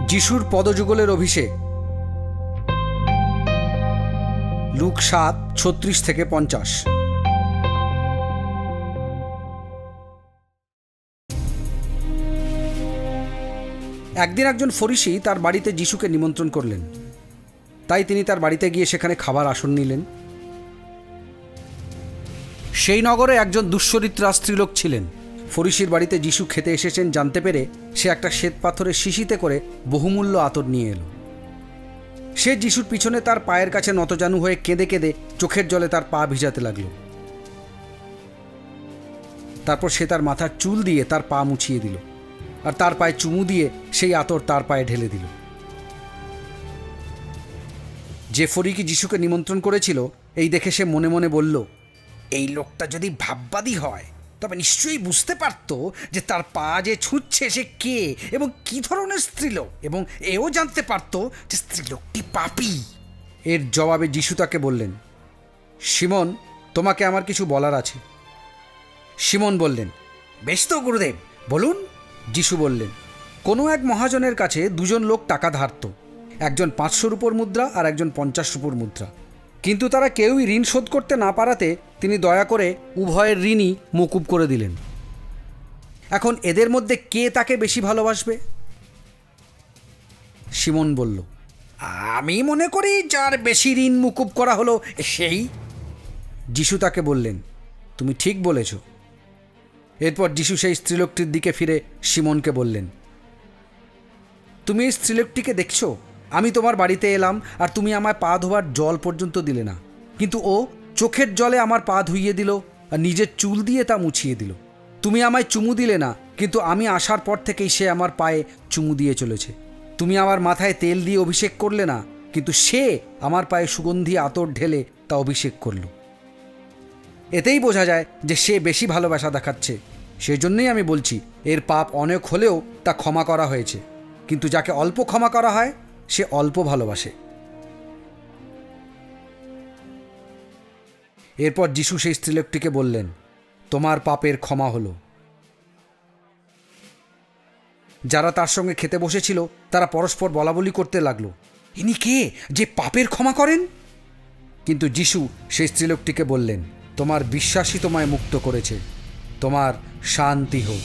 যিশুর পদযুগলের অভিষেক, লুক 7:36-50। একদিন একজন ফরিসি তার বাড়িতে যিশুকে নিমন্ত্রণ করলেন, তাই তিনি তার বাড়িতে গিয়ে সেখানে খাবার আসন নিলেন। সেই নগরে একজন দুশ্চরিত্রা স্ত্রীলোক ছিলেন। ফরিসির বাড়িতে যিশু খেতে এসেছেন জানতে পেরে সে একটা শ্বেত পাথরের শিশিতে করে বহুমূল্য আতর নিয়ে এলো। সে যিশুর পিছনে তার পায়ের কাছে নতজানু হয়ে কেঁদে কেঁদে চোখের জলে তার পা ভিজাতে লাগলো। তারপর সে তার মাথার চুল দিয়ে তার পা মুছিয়ে দিল আর তার পায়ে চুমু দিয়ে সেই আতর তার পায়ে ঢেলে দিল। যে ফরিকি যিশুকে নিমন্ত্রণ করেছিল এই দেখে সে মনে মনে বলল, এই লোকটা যদি ভাববাদী হয় তবে নিশ্চয়ই বুঝতে পারত যে তার পা যে ছুঁচ্ছে সে কে এবং কি ধরনের স্ত্রীলোক, এবং এও জানতে পারত যে স্ত্রীলোকটি পাপী। এর জবাবে যিশু তাকে বললেন, সিমন, তোমাকে আমার কিছু বলার আছে। সিমন বললেন, বেশ তো গুরুদেব, বলুন। যিশু বললেন, কোনো এক মহাজনের কাছে দুজন লোক টাকা ধারত, একজন 500 রুপোর মুদ্রা আর একজন 50 রুপোর মুদ্রা। কিন্তু তারা কেউই ঋণ শোধ করতে না পারাতে তিনি দয়া করে উভয়ের ঋণই মকুব করে দিলেন। এখন এদের মধ্যে কে তাকে বেশি ভালোবাসবে? সিমন বলল, আমি মনে করি যার বেশি ঋণ মকুব করা হলো সেই। যিশু তাকে বললেন, তুমি ঠিক বলেছ। এরপর যিশু সেই স্ত্রীলোকটির দিকে ফিরে সিমনকে বললেন, তুমি এই স্ত্রীলোকটিকে দেখছো? আমি তোমার বাড়িতে এলাম আর তুমি আমায় পা ধোবার জল পর্যন্ত দিলে না, কিন্তু ও চোখের জলে আমার পা ধুইয়ে দিল আর নিজের চুল দিয়ে তা মুছিয়ে দিল। তুমি আমায় চুমু দিলে না, কিন্তু আমি আসার পর থেকেই সে আমার পায়ে চুমু দিয়ে চলেছে। তুমি আমার মাথায় তেল দিয়ে অভিষেক করলে না, কিন্তু সে আমার পায়ে সুগন্ধি আতর ঢেলে তা অভিষেক করল। এতেই বোঝা যায় যে সে বেশি ভালোবাসা দেখাচ্ছে। সেই জন্যই আমি বলছি, এর পাপ অনেক হলেও তা ক্ষমা করা হয়েছে, কিন্তু যাকে অল্প ক্ষমা করা হয় সে অল্প ভালোবাসে। এরপর যিশু সেই স্ত্রীলোকটিকে বললেন, তোমার পাপের ক্ষমা হলো। যারা তার সঙ্গে খেতে বসেছিল তারা পরস্পর বলাবলি করতে লাগলো, ইনি কে যে পাপের ক্ষমা করেন? কিন্তু যিশু সেই স্ত্রীলোকটিকে বললেন, তোমার বিশ্বাসই তোমায় মুক্ত করেছে, তোমার শান্তি হোক।